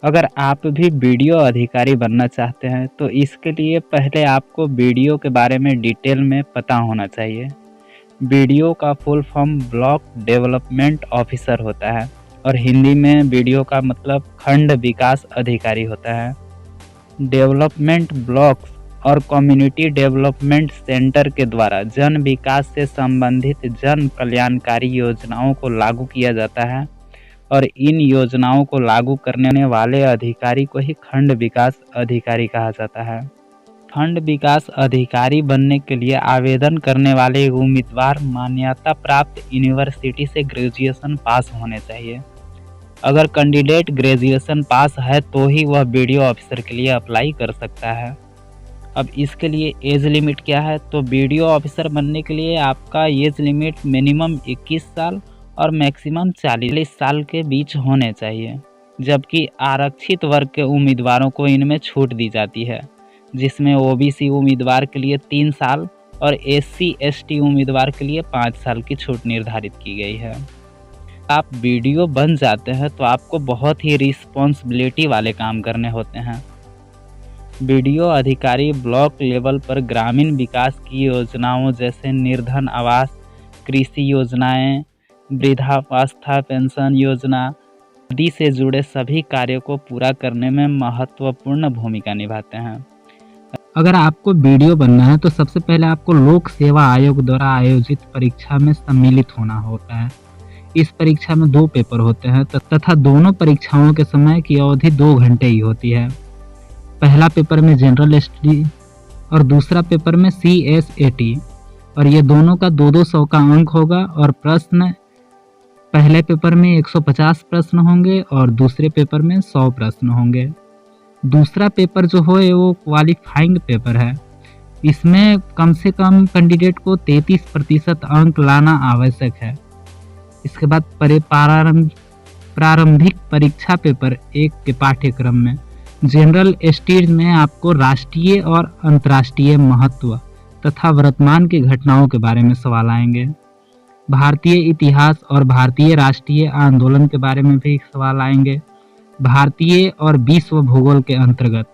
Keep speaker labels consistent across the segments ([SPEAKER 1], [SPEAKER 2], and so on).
[SPEAKER 1] अगर आप भी वीडियो अधिकारी बनना चाहते हैं तो इसके लिए पहले आपको वीडियो के बारे में डिटेल में पता होना चाहिए। वीडियो का full form block development officer होता है और हिंदी में वीडियो का मतलब खंड विकास अधिकारी होता है। डेवलपमेंट ब्लॉक्स और कम्युनिटी डेवलपमेंट सेंटर के द्वारा जन विकास से संबंधित जन कल्याणकारी योजनाओं को लागू किया जाता है और इन योजनाओं को लागू करने वाले अधिकारी को ही खंड विकास अधिकारी कहा जाता है। खंड विकास अधिकारी बनने के लिए आवेदन करने वाले उम्मीदवार मान्यता प्राप्त यूनिवर्सिटी से ग्रेजुएशन पास होने चाहिए। अगर कैंडिडेट ग्रेजुएशन पास है तो ही वह वीडियो ऑफिसर के लिए अप्लाई कर सकता है। अब इसके लिए एज लिमिट क्या है, तो वीडियो ऑफिसर बनने के लिए आपका एज लिमिट मिनिमम 21 साल और मैक्सिमम 40 साल के बीच होने चाहिए, जबकि आरक्षित वर्ग के उम्मीदवारों को इनमें छूट दी जाती है, जिसमें ओबीसी उम्मीदवार के लिए 3 साल और SC/ST उम्मीदवार के लिए 5 साल की छूट निर्धारित की गई है। आप वीडियो बन जाते हैं तो आपको बहुत ही रिस्पॉन्सिबिलिटी वाले काम करने होते हैं। वीडियो अधिकारी ब्लॉक लेवल पर ग्रामीण विकास की योजनाओं जैसे निर्धन आवास, कृषि योजनाएं, वृद्धावस्था पेंशन योजना आदि से जुड़े सभी कार्यों को पूरा करने में महत्वपूर्ण भूमिका निभाते हैं। अगर आपको वीडियो बनना है तो सबसे पहले आपको लोक सेवा आयोग द्वारा आयोजित परीक्षा में सम्मिलित होना होता है। इस परीक्षा में 2 पेपर होते हैं तथा दोनों परीक्षाओं के समय की अवधि 2 घंटे ही होती है। पहला पेपर में जनरल स्टडी और दूसरा पेपर में CSAT, और ये दोनों का 200 का अंक होगा और प्रश्न पहले पेपर में 150 प्रश्न होंगे और दूसरे पेपर में 100 प्रश्न होंगे। दूसरा पेपर जो है वो क्वालिफाइंग पेपर है। इसमें कम से कम कैंडिडेट को 33% अंक लाना आवश्यक है। इसके बाद प्रारंभिक परीक्षा पेपर 1 के पाठ्यक्रम में जनरल स्टडीज में आपको राष्ट्रीय और अंतर्राष्ट्रीय महत्व तथा वर्तमान की घटनाओं के बारे में सवाल आएंगे। भारतीय इतिहास और भारतीय राष्ट्रीय आंदोलन के बारे में भी सवाल आएंगे। भारतीय और विश्व भूगोल के अंतर्गत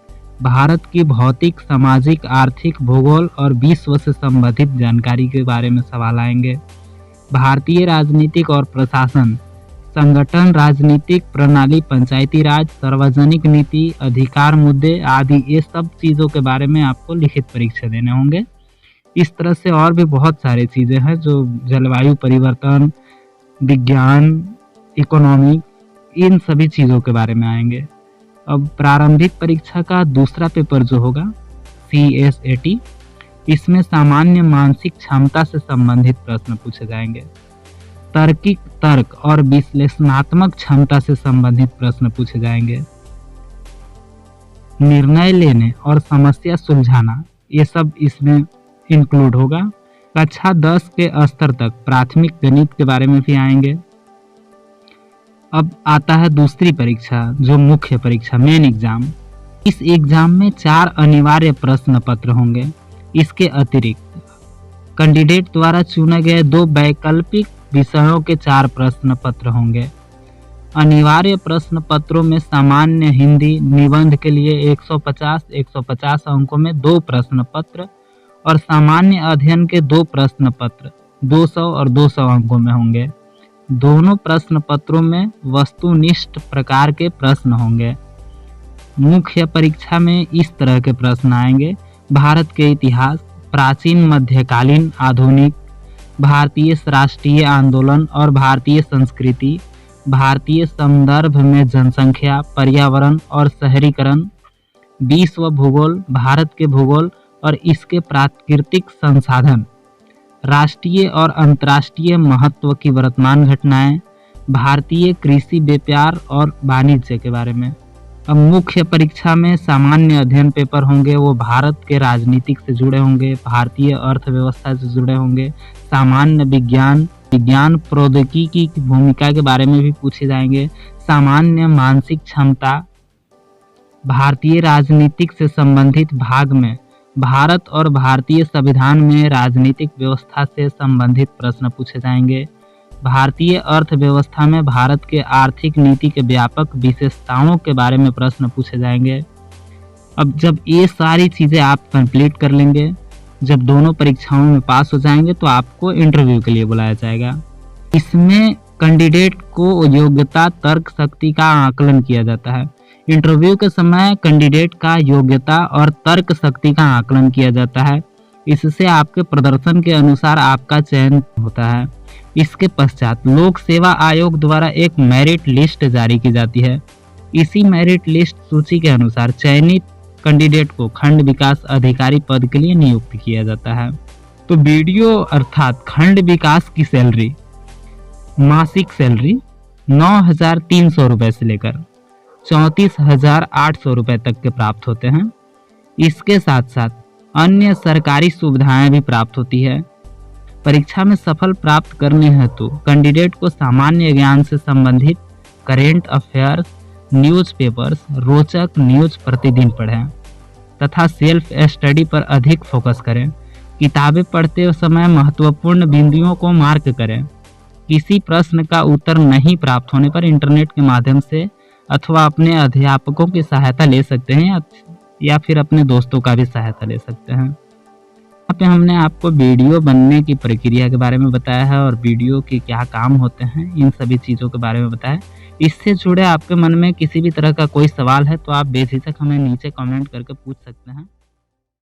[SPEAKER 1] भारत की भौतिक, सामाजिक, आर्थिक, भूगोल और विश्व से संबंधित जानकारी के बारे में सवाल आएंगे। भारतीय राजनीतिक और प्रशासन, संगठन, राजनीतिक प्रणाली, पंचायती राज, सार्वजनिक नीति, अधिकार मुद्दे आदि ये सब चीज़ों के बारे में आपको लिखित परीक्षा देने होंगे। इस तरह से और भी बहुत सारी चीज़ें हैं जो जलवायु परिवर्तन, विज्ञान, इकोनॉमी, इन सभी चीज़ों के बारे में आएंगे। अब प्रारंभिक परीक्षा का दूसरा पेपर जो होगा CSAT, इसमें सामान्य मानसिक क्षमता से संबंधित प्रश्न पूछे जाएंगे। तार्किक तर्क और विश्लेषणात्मक क्षमता से संबंधित प्रश्न पूछे जाएंगे। निर्णय लेने और समस्या सुलझाना ये सब इसमें इंक्लूड होगा। कक्षा 10 के स्तर तक प्राथमिक गणित के बारे में भी आएंगे। अब आता है दूसरी परीक्षा जो मुख्य परीक्षा, मेन एग्जाम। इस एग्जाम में 4 अनिवार्य प्रश्न पत्र होंगे। इसके अतिरिक्त कैंडिडेट द्वारा चुने गए 2 वैकल्पिक विषयों के 4 प्रश्न पत्र होंगे। अनिवार्य प्रश्न पत्रों में सामान्य हिंदी निबंध के लिए 150 अंकों में 2 प्रश्न पत्र और सामान्य अध्ययन के 2 प्रश्न पत्र 200 और 200 अंकों में होंगे। दोनों प्रश्न पत्रों में वस्तुनिष्ठ प्रकार के प्रश्न होंगे। मुख्य परीक्षा में इस तरह के प्रश्न आएंगे: भारत के इतिहास, प्राचीन, मध्यकालीन, आधुनिक, भारतीय राष्ट्रीय आंदोलन और भारतीय संस्कृति, भारतीय संदर्भ में जनसंख्या, पर्यावरण और शहरीकरण, विश्व भूगोल, भारत के भूगोल और इसके प्राकृतिक संसाधन, राष्ट्रीय और अंतर्राष्ट्रीय महत्व की वर्तमान घटनाएं, भारतीय कृषि, व्यापार और वाणिज्य के बारे में। अब मुख्य परीक्षा में सामान्य अध्ययन पेपर होंगे, वो भारत के राजनीतिक से जुड़े होंगे, भारतीय अर्थव्यवस्था से जुड़े होंगे, सामान्य विज्ञान, प्रौद्योगिकी की भूमिका के बारे में भी पूछे जाएंगे, सामान्य मानसिक क्षमता, भारतीय राजनीतिक से संबंधित भाग में भारत और भारतीय संविधान में राजनीतिक व्यवस्था से संबंधित प्रश्न पूछे जाएंगे, भारतीय अर्थव्यवस्था में भारत के आर्थिक नीति के व्यापक विशेषताओं के बारे में प्रश्न पूछे जाएंगे। अब जब ये सारी चीज़ें आप कंप्लीट कर लेंगे, जब दोनों परीक्षाओं में पास हो जाएंगे तो आपको इंटरव्यू के लिए बुलाया जाएगा। इसमें कैंडिडेट को योग्यता तर्क शक्ति का आकलन किया जाता है। इंटरव्यू के समय कैंडिडेट का योग्यता और तर्क शक्ति का आकलन किया जाता है। इससे आपके प्रदर्शन के अनुसार आपका चयन होता है। इसके पश्चात लोक सेवा आयोग द्वारा एक मेरिट लिस्ट जारी की जाती है। इसी मेरिट लिस्ट सूची के अनुसार चयनित कैंडिडेट को खंड विकास अधिकारी पद के लिए नियुक्त किया जाता है। तो बीडीओ अर्थात खंड विकास की सैलरी, मासिक सैलरी 9,300 रुपये से लेकर 34,800 रुपये तक के प्राप्त होते हैं। इसके साथ साथ अन्य सरकारी सुविधाएं भी प्राप्त होती है। परीक्षा में सफल प्राप्त करने हेतु कैंडिडेट को सामान्य ज्ञान से संबंधित करेंट अफेयर्स, न्यूज़पेपर्स, रोचक न्यूज़ प्रतिदिन पढ़ें तथा सेल्फ स्टडी पर अधिक फोकस करें। किताबें पढ़ते समय महत्वपूर्ण बिंदुओं को मार्क करें। किसी प्रश्न का उत्तर नहीं प्राप्त होने पर इंटरनेट के माध्यम से अथवा अपने अध्यापकों की सहायता ले सकते हैं या फिर अपने दोस्तों का भी सहायता ले सकते हैं। यहाँ पे हमने आपको वीडियो बनने की प्रक्रिया के बारे में बताया है और वीडियो के क्या काम होते हैं, इन सभी चीज़ों के बारे में बताया। इससे जुड़े आपके मन में किसी भी तरह का कोई सवाल है तो आप बेझिझक हमें नीचे कमेंट करके पूछ सकते हैं।